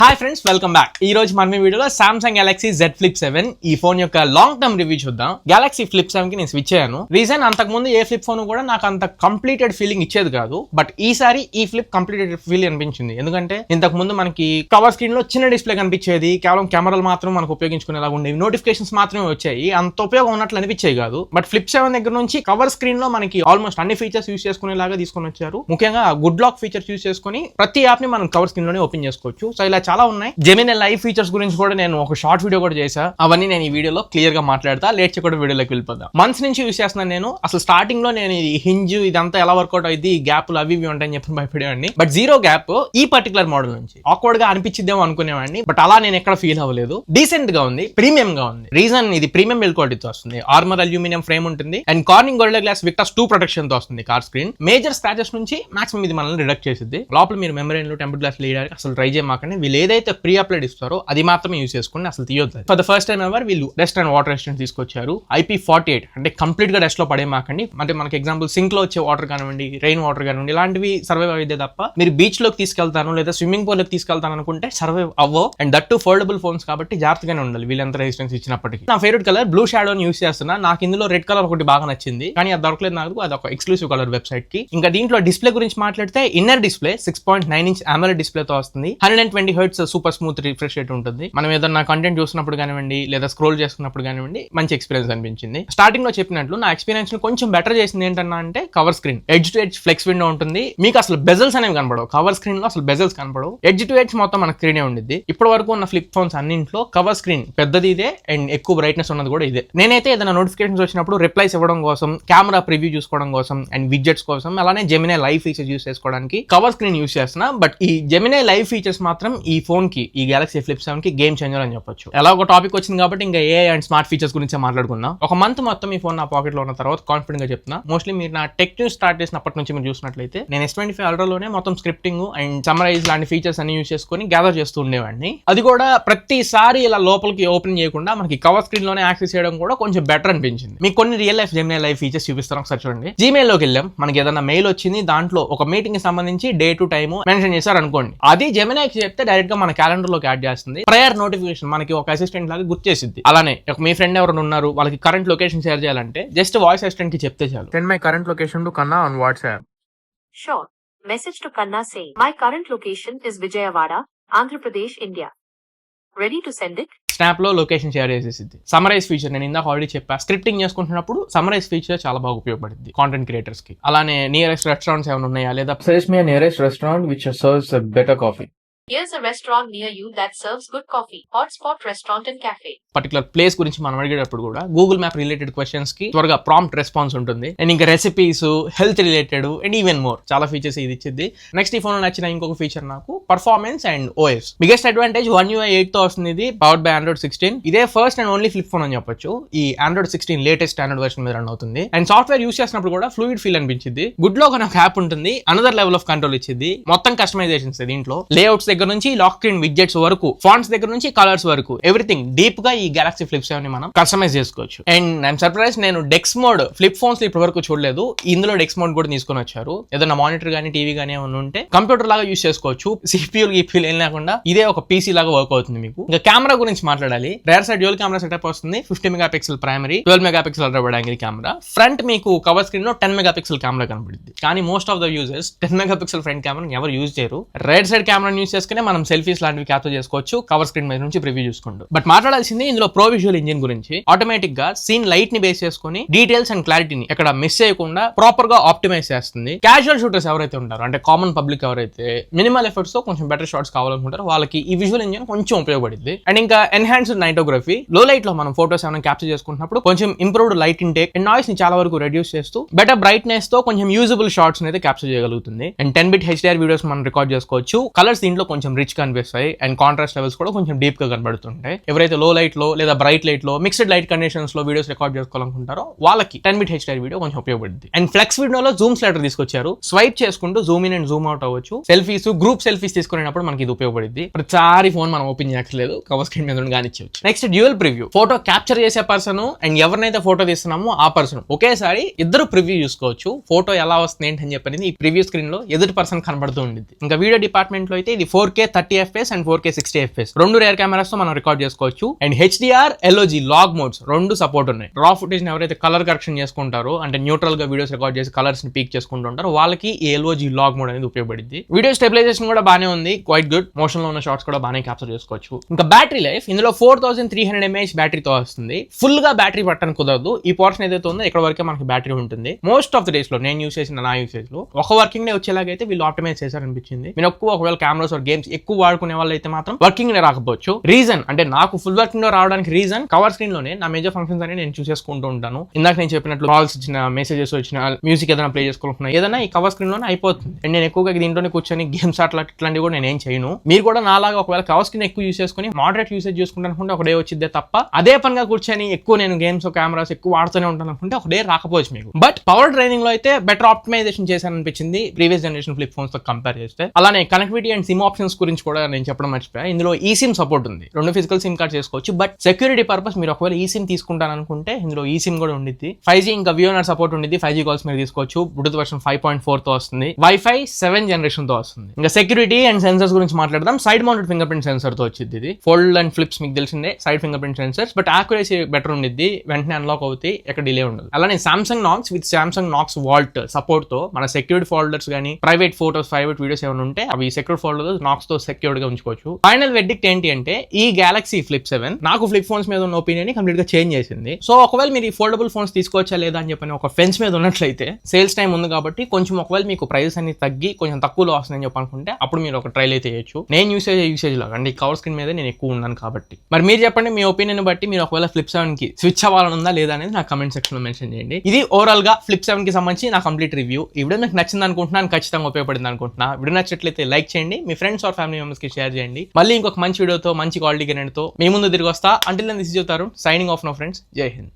Hi friends, welcome back. ఈ రోజు మనం ఈ వీడియోలో సామ్సంగ్ గెలాక్సీ Z Flip 7 ఈ ఫోన్ యొక్క లాంగ్ టర్మ్ రివ్యూ చూద్దాం. గెలాక్సీ Flip 7 కి నేను స్విచ్ అయ్యాను. రీజన్, అంతకు ముందు ఏ ఫ్లిప్ ఫోన్ కూడా నాకు అంత కంప్లీటెడ్ ఫీలింగ్ ఇచ్చేది కాదు. బట్ ఈసారి ఈ ఫ్లిప్ కంప్లీటెడ్ ఫీల్ అనిపించింది. ఎందుకంటే ఇంతకు ముందు మనకి కవర్ స్క్రీన్ లో చిన్న డిస్ప్లే కనిపించేది, కేవలం కెమెరాలు మాత్రం మనకు ఉపయోగించుకునేలాగా ఉండేవి, నోటిఫికేషన్స్ మాత్రమే వచ్చాయి, అంత ఉపయోగం ఉన్నట్లు అనిపించేవి కాదు. బట్ Flip 7 దగ్గర నుంచి కవర్ స్క్రీన్ లో మనకి ఆల్మోస్ట్ అన్ని ఫీచర్స్ యూస్ చేసుకునేలాగా తీసుకొని వచ్చారు. ముఖ్యంగా గుడ్ లాక్ ఫీచర్స్ యూస్ చేసుకుని ప్రతి యాప్ ని మనం కవర్ స్క్రీన్ లోనే ఓపెన్ చేసుకోవచ్చు. సో ఇలా చాలా ఉన్నాయి. జెమినీ లైవ్ ఫీచర్స్ గురించి కూడా నేను ఒక షార్ట్ వీడియో కూడా చేశా. అవన్నీ నేను ఈ వీడియోలో క్లియర్ గా మాట్లాడతా. లేట్ చేయకుండా వీడియోలోకి వెళ్ళిపోదాం. మంత్స్ నుంచి యూస్ చేస్తున్నాను నేను. అసలు స్టార్టింగ్ లో నేను ఈ హింజ్ ఇదంతా ఎలా వర్కౌట్ అయింది, ఈ గ్యాప్లు అవి ఇవి ఉంటాయని చెప్పి భయపడేవాడిని. బట్ జీరో గ్యాప్ ఈ పర్టికులర్ మోడల్ నుంచి ఆక్వర్డ్ గా అనిపించిద్దేమో అనుకునేవాడిని. బట్ అలా నేను ఎక్కడ ఫీల్ అవ్వలేదు. డీసెంట్ గా ఉంది, ప్రీమియం గా ఉంది. రీజన్, ఇది ప్రీమియం బిల్డ్ క్వాలిటీతో వస్తుంది. ఆర్మర్ అల్యూమినియం ఫ్రేమ్ ఉంటుంది and Corning Gorilla Glass Victus 2 protection తో వస్తుంది. కార్ స్క్రీన్ మేజర్ స్క్రాచెస్ నుంచి మాక్సిమం ఇది మనల్ని రిడక్ట్ చేసింది. లోపల మీరు మెమరీన్లు టెంపర్ గ్లాస్ లేయడానికి అసలు ట్రై చేయమాకండి. వీళ్ళు ఏదైతే ప్రీ అప్లైడ్ ఇస్తారో అది మాత్రమే యూస్ చేసుకోండి, అసలు తీయొద్దు. For the first time ever వీళ్ళు డస్ట్ అండ్ వాటర్ రెసిస్టెంట్ తీసుకొచ్చారు. IP48 అంటే కంప్లీట్ గా డస్ట్ లో పడేమాకండి. అంటే మనకి ఎగ్జాంపుల్ సింక్ లో వచ్చే వాటర్ కానివ్వండి, రెయిన్ వాటర్ కానివ్వండి, ఇలాంటివి సర్వైవ్ అయ్యేదే తప్ప మీరు బీచ్ లోకి తీసుకెళ్తాను లేదా స్విమ్మింగ్ పూల్ లోకి తీసుకెళ్తాను అనుకుంటే సర్వైవ్ అవ్వవు. And that to foldable phones కాబట్టి జాగ్రత్తగానే ఉండాలి వీళ్ళంత రెసిస్టెన్స్ ఇచ్చినప్పటికీ. నా favourite colour blue shadow use చేస్తున్నా. నాకు ఇందులో రెడ్ కలర్ ఒకటి బాగా నచ్చింది, కానీ అది దొరకలేదు నాకు. అది ఒక ఎక్స్క్లూసివ్ కలర్ వెబ్సైట్ కి. ఇంకా దీంట్లో డిస్ప్లే గురించి మాట్లాడితే inner display 6.9 inch AMOLED display తో వస్తుంది. 120 Hz super smooth refresh rate ఉంటుంది. మనం ఏదన్నా కంటెంట్ చూసినప్పుడు కానివ్వండి లేదా స్క్రోల్ చేసుకున్నప్పుడు కానివ్వండి మంచి ఎక్స్పీరియన్స్ అనిపించింది. స్టార్టింగ్ లో చెప్పినట్లు నా ఎక్స్పీరియన్స్ ని కొంచెం బెటర్ చేసింది ఏంటన్నా అంటే cover screen. Edge to edge flex window ఉంటుంది. మీకు అసలు బెజల్స్ అనేవి కనపడవు. కవర్ స్క్రీన్ లో అసలు బెజల్స్ కనపడవు. ఎడ్జ్ టు ఎడ్జ్ మొత్తం మన స్క్రీనే ఉండిద్ది. ఇప్పటి వరకు ఉన్న ఫ్లిప్ ఫోన్స్ అన్నింట్లో కవర్ స్క్రీన్ పెద్దది ఇదే అండ్ ఎక్కువ బ్రైట్నెస్ ఉన్నది కూడా ఇదే. నేనైతే ఏదైనా నోటిఫికేషన్స్ వచ్చినప్పుడు రిప్లైస్ ఇవ్వడం కోసం, కెమెరా ప్రివ్యూ చూసుకోవడం కోసం అండ్ విడ్జెట్స్ కోసం, అలానే జెమినీ లైవ్ ఫీచర్స్ యూస్ చేసుకోవడానికి కవర్ స్క్రీన్ యూస్ చేస్తున్నా. బట్ ఈ జెమినీ లైవ్ ఫీచర్స్ మాత్రం ఈ ఫోన్ కి, ఈ గెలాక్సీ ఫ్లిప్ 7 కి గేమ్ చేంజర్ అని చెప్పొచ్చు. ఎలా ఒక టాపిక్ వచ్చింది కాబట్టి ఇంకా AI అండ్ స్మార్ట్ ఫీచర్స్ గురించి మాట్లాడుకుందాం. ఒక మంత్ మొత్తం ఈ ఫోన్ నా పాకెట్ లో ఉన్న తర్వాత కాన్ఫిడెంట్ గా చెప్తున్నా. మోస్ట్లీ మీరు నా టెక్ న్యూస్ స్టార్ట్ చేసినప్పటి నుంచి మీరు చూసినట్లయితే నేను S25 అల్ట్రాలోనే మొత్తం స్క్రిప్టింగ్ అండ్ సమ్మరైజ్ లాంటి ఫీచర్స్ అన్ని యూస్ చేసుకుని గ్యాదర్ చేస్తూ ఉండేవాడిని. అది కూడా ప్రతిసారి ఇలా లోపలికి ఓపెన్ చేయకుండా మనకి కవర్ స్క్రీన్ లోనే యాక్సెస్ చేయడం కూడా కొంచెం బెటర్ అనిపించింది. మీకు కొన్ని real life Gemini live features చూపిస్తాను, ఒకసారి చూడండి. Gmail లోకి వెళ్ళాం, మనకి ఏదైనా మెయిల్ వచ్చింది, దాంట్లో ఒక మీటింగ్ కి సంబంధించి డే టు టైమ్ మెన్షన్ చేశారు అనుకోండి. అది జెమినీకి చెప్తే డైరెక్ట్ గా మన క్యాలెండర్ లోకి యాడ్ చేస్తుంది. ప్రయర్ నోటిఫికేషన్ మనకి ఒక అసిస్టెంట్ లాగా గుర్తు చేసిద్ది. అలానే మీ ఫ్రెండ్ ఎవరైనా ఉన్నారు, వాళ్ళకి కరెంట్ లొకేషన్ షేర్ చేయాలంటే జస్ట్ వాయిస్ అసిస్టెంట్ కి చెప్తే చాలు. Send my current location to Kanna on WhatsApp. Sure. Message to Kanna saying, my current location is Vijayawada, Andhra Pradesh, India. Ready to send it? Snap లో location share చేసేసింది. Summarise feature నేను ఇందాక already చెప్పా. Scripting చేసుకుంటున్నప్పుడు summarise feature చాలా బాగా ఉపయోగపడుతుంది content creators కి. అలానే నియరెస్ట్ రెస్టారెంట్స్ ఏమైనా ఉన్నాయా, లేదా suggest me nearest restaurant which serves better coffee. Here's a restaurant near you that serves good coffee. Hotspot Restaurant and Cafe. Particular place గురించి మనం అడిగేటప్పుడు కూడా గూగుల్ మ్యాప్ రిలేటెడ్ క్వశ్చన్స్ కి త్వరగా ప్రాంప్ట్ రెస్పాన్స్ ఉంటుంది. అండ్ ఇంకా recipes, health related and even more చాలా features ఇది ఇచ్చింది. నెక్స్ట్ ఈ ఫోన్ లో నచ్చిన ఇంకొక ఫీచర్ నాకు performance and OS. Biggest advantage One UI 8 తో వస్తుంది. ఇది పవర్డ్ బై Android 16. ఇదే first and only flip phone అని చెప్పొచ్చు. ఈ Android 16 లేటెస్ట్ స్టాండర్డ్ వర్షన్ మీద రన్ అవుతుంది. అండ్ సాఫ్ట్వేర్ యూస్ చేసినప్పుడు కూడా ఫ్లూయిడ్ ఫీల్ అనిపించింది. గుడ్ లో ఒక యాప్ ఉంటుంది, అనదర్ లెవెల్ ఆఫ్ కంట్రోల్ ఇచ్చింది. మొత్తం కస్టమైజేషన్స్ దీంట్లో, లేఅవుట్స్ దగ్గర నుంచి లాక్ స్క్రీన్ విడ్జెట్స్ వరకు, ఫాంట్స్ దగ్గర నుంచి కలర్స్ వరకు ఎవ్రీథింగ్ డీప్ గా ఈ గెలాక్సీ ఫ్లిప్ 7 ని మనం కస్టమైజ్ చేసుకోవచ్చు. అండ్ ఐఎమ్ సర్ప్రైజ్, నేను డెక్స్ మోడ్ ఫ్లిప్ ఫోన్స్ ఇప్పటి వరకు చూడలేదు. ఇందులో డెక్స్ మోడ్ కూడా తీసుకొని వచ్చారు. ఏదైనా మానిటర్ గానీ టీవీ గానీ ఏమైనా ఉంటే కంప్యూటర్ లాగా యూస్ చేసుకోవచ్చు. CPU ఏం లేకుండా ఇదే ఒక PC లాగా వర్క్ అవుతుంది మీకు. ఇంకా కెమెరా గురించి మాట్లాడాలి. Rare side dual camera setup వస్తుంది. 50 megapixel primary, 12 megapixel ultra wide angle camera. Front మీకు కవర్ స్క్రీన్ లో 10 మెగాపిక్సెల్ కెమెరా కనబడుతుంది. కానీ most of the users 10 megapixel front camera ఎవరు యూజ్ చేయరు. రైట్ సైడ్ కెమెరా యూస్ చేసుకునే మనం సెల్ఫీస్ లాంటివి క్యాప్చర్ చేసుకోవచ్చు కవర్ స్క్రీన్ మీద నుంచి ప్రివ్యూ చూసుకుంటూ. బట్ మాట్లాడాల్సింది ఇందులో ప్రో విజువల్ ఇంజిన్ గురించి. ఆటోమేటిక్ గా సీన్ లైట్ ని బేస్ చేసుకుని డీటెయిల్స్ అండ్ క్లారిటీని ఎక్కడ మిస్ చేయకుండా ప్రాపర్ గా ఆప్టిమైజ్ చేస్తుంది. క్యాజువల్ షూటర్స్ ఎవరైతే ఉంటారో, అంటే కామన్ పబ్లిక్ ఎవరైతే మినిమల్ ఎఫర్ట్స్ తో కొంచెం బెటర్ షాట్స్ కావాలనుకుంటారో వాళ్ళకి ఈ విజువల్ ఇంజిన్ కొంచెం ఉపయోగపడుతుంది. అండ్ ఇంకా ఎన్హాన్స్డ్ నైటోగ్రఫీ, లో లైట్ లో మనం ఫోటోస్ ఏమైనా క్యాప్చర్ చేసుకుంటున్నప్పుడు కొంచెం improved light intake and noise ని చాలా వరకు రెడ్యూస్ చేస్తూ బెటర్ బ్రైట్నెస్ తో కొంచెం యూజబుల్ షాట్స్ అయితే క్యాప్చర్ చేయగలుగుతుంది. అండ్ 10-bit HDR వీడియోస్ మనం రికార్డ్ చేసుకోవచ్చు. కలర్స్ దీంట్లో కొంచెం రిచ్ కనిపిస్తాయి అండ్ కాంట్రాస్ట్ లెవెల్స్ కూడా కొంచెం డీప్ గా కనబడుతుంటాయి. ఎవరైతే లో లైట్ లో లేదా బ్రైట్ లైట్ లో, మిక్స్డ్ లైట్ కండిషన్స్ లో వీడియోస్ రికార్డ్ చేసుకోవాలనుకుంటారో వాళ్ళకి 10-bit HDR వీడియో కొంచెం ఉపయోగపడుతుంది. అండ్ ఫ్లెక్స్ వీడియోలో జూమ్ స్లైడర్ తీసుకొచ్చారు. స్వైప్ చేసుకుంటూ Zoom in and Zoom out అవ్వచ్చు. సెల్ఫీస్, గ్రూప్ సెల్ఫీస్ తీసుకునేటప్పుడు మనకి ఇది ఉపయోగపడుతుంది. ప్రతిసారి ఫోన్ మనం ఓపెన్ చేయట్లేదు, కవర్ స్క్రీన్ మీద కానిచ్చేవచ్చు. Next dual preview. Photo capture చేసే పర్సన్ అండ్ ఎవరినైతే ఫోటో తీస్తున్నామో ఆ పర్సన్ ఒకేసారి ఇద్దరు ప్రివ్యూ చూసుకోవచ్చు. ఫోటో ఎలా వస్తుంది ఏంటని చెప్పనేది ఈ ప్రివ్యూ స్క్రీన్ లో ఎదుటి పర్సన్ కనబడుతూ ఉంటుంది. ఇంకా వీడియో డిపార్ట్మెంట్ లో అయితే ఇది 4K 30 FPS and 4K 60 FPS రెండు రేర్ కెమెరాస్ తో మనం రికార్డ్ చేసుకోవచ్చు. And HDR LOG log modes రెండు సపోర్ట్ ఉన్నాయి. రా ఫుటేజ్ ఎవరైతే కలర్ కరెక్షన్ చేసుకుంటారో అంటే న్యూట్రల్ గా వీడియోస్ రికార్డ్ చేసి కలర్స్ ని పీక్ చేసుకుంటుంటారో వాళ్ళకి ఈ LOG లాగ్ మోడ్ అనేది ఉపయోగపడింది. వీడియో స్టెబిలైజేషన్ కూడా బానే ఉంది, క్వైట్ గుడ్. మోషన్ లో ఉన్న షాట్స్ కూడా బానే క్యాప్చర్ చేసుకోవచ్చు. ఇంకా బ్యాటరీ లైఫ్ ఇందులో 4300 mAh బ్యాటరీతో వస్తుంది. ఫుల్ గా బ్యాటరీ పట్టడానికి కుదరదు. ఈ పోర్షన్ ఏదైతే ఉందో ఇక్కడ వరకే మనకి బ్యాటరీ ఉంటుంది. మోస్ట్ ఆఫ్ ద డేస్ లో నేను యూస్ చేసిన నా యూసేజ్ లో ఒక వర్కింగ్ డే వచ్చేలాగైతే వీళ్ళు ఆప్టిమైజ్ చేశారనిపించింది. మీరు ఒకవేళ కెమెరాస్ ఆర్ గేమ్స్ ఎక్కువ వాడుకునే వాళ్ళు అయితే మాత్రం వర్కింగ్ డే రాకపోవచ్చు. రీజన్ అంటే నాకు ఫుల్ వర్కింగ్ డే రావడానికి రీజన్ కవర్ స్క్రీన్ లోనే నా మేజర్ ఫంక్షన్స్ అని నేను చూస్ చేసుకుంటూ ఉంటాను. ఇందాక నేను చెప్పినట్లు కాల్స్ వచ్చిన, మెసేజెస్ వచ్చిన, మ్యూజిక్ ఏదైనా ప్లే చేసుకుంటున్నా ఏదైనా ఈ కవర్ స్క్రీన్ లోనే అయిపోతుంది. అండ్ నేను ఎక్కువగా దీంట్లోనే కూర్చొని గేమ్స్ ఇట్లాంటివి కూడా నేను ఏం చేయను. మీరు కూడా నాలాగా ఒకవేళ కవర్ స్క్రీన్ ఎక్కువ యూస్ చేసుకుని మోడరేట్ యూసేజ్ చేసుకుంటానుకుంటే ఒక డే వచ్చిద్దే తప్ప అదే పనిగా కూర్చొని ఎక్కువ నేను గేమ్స్ కెమెరాస్ ఎక్కువ వాడుతూనే ఉంటాను అనుకుంటే ఒక డే రాకపోవచ్చు మీకు. బట్ పవర్ డ్రైనింగ్ లో అయితే బెటర్ ఆప్టిమైజేషన్ చేశారనిపించింది ప్రీవియస్ జనరేషన్ ఫ్లిప్ ఫోన్స్ తో కంపేర్ చేస్తే. అలానే కనెక్టివిటీ అండ్ సిమ్ ఆప్షన్స్ గురించి కూడా నేను చెప్పడం మర్చిపోయా. ఇందులో ఈ సిమ్ సపోర్ట్ ఉంది. 2 ఫిజికల్ సిమ్ కార్డ్ చేసుకోవచ్చు. బట్ సెక్యూరిటీ పర్పస్ మీరు ఒకవేళ ఈ సిమ్ తీసుకుంటాను అనుకుంటే ఇందులో ఈ సిమ్ కూడా ఉండిద్ది. 5G ఇంకా VoNR సపోర్ట్ ఉండిద్ది. 5G కాల్స్ మీరు తీసుకోవచ్చు. బ్లూటూత్ వర్షన్ 5.4 తో వస్తుంది. వైఫై 7 జనరేషన్ తో వస్తుంది. ఇంకా సెక్యూరిటీ అండ్ సెన్సర్స్ గురించి మాట్లాడదాం. Side mounted fingerprint sensor తో వచ్చింది. ఇది ఫోల్డ్ అండ్ ఫ్లిప్స్ మీకు తెలిసిందే side fingerprint sensors. But accuracy better ఉండిద్ది. వెంటనే అన్లాక్ అవుతాయి, ఎక్కడ డిలే ఉండదు. అలానే Samsung Knox with Samsung Knox Vault support తో మన సెక్యూర్డ్ ఫోల్డర్స్ కానీ ప్రైవేట్ ఫోటోస్, ప్రైవేట్ వీడియోస్ ఏమైనా ఉంటే అవి సెక్యూర్డ్ ఫోల్డర్స్ నాక్స్ తో సెక్యూర్డ్ గా ఉంచుకోవచ్చు. ఫైనల్ వెర్డిక్ట్ ఏంటి అంటే ఈ Galaxy Flip 7 నాకు ఫ్లిప్ ఫోన్స్ మీద ఉన్న ఒపీనియన్ ని కంప్లీట్ గా చేంజ్ చేసింది. సో ఒకవేళ మీరు ఈ ఫోల్డబుల్ ఫోన్స్ తీసుకోవచ్చా లేదా అని చెప్పని ఒక ఫెన్స్ మీద ఉన్నట్లయితే సేల్స్ టైం ఉంది కాబట్టి కొంచెం ఒకవేళ మీకు ప్రైస్ అన్ని తగ్గి కొంచెం తక్కువలో వస్తుందని చెప్పనుకుంటే అప్పుడు మీరు ఒక ట్రైల్ అయితే చేయొచ్చు. నేను యూసేజ్ లాగా అంటే కవర్ స్క్రీన్ మీద నేను ఎక్కువ ఉన్నాను కాబట్టి. మరి మీరు చెప్పండి మీ ఒపీనియన్ బట్టి మీరు ఒకవేళ ఫ్లిప్ 7 కి స్విచ్ అవ్వాలని ఉందా లేదా అనేది నా కమెంట్ సెక్షన్ లో మెన్షన్ చేయండి. ఇది ఓవరాల్ గా ఫ్లిప్ 7 కి సంబంధించి నా కంప్లీట్ రివ్యూ. ఈ వీడియో మీకు నచ్చింది అనుకుంటున్నాను, ఖచ్చితంగా ఉపయోగపడింది అనుకుంటున్నా. వీడియో నచ్చినట్లయితే లైక్ చేయండి, మీ ఫ్రెండ్స్ ఆర్ ఫ్యామిలీ మెంబర్స్ కి షేర్ చేయండి. మళ్ళీ ఇంకొక మంచి వీడియోతో మంచి క్వాలిటీ కంటెంట్ తో మీ ముందు తిరిగి వస్తా. Until then this is your Tarun signing off no friends. Jai Hind.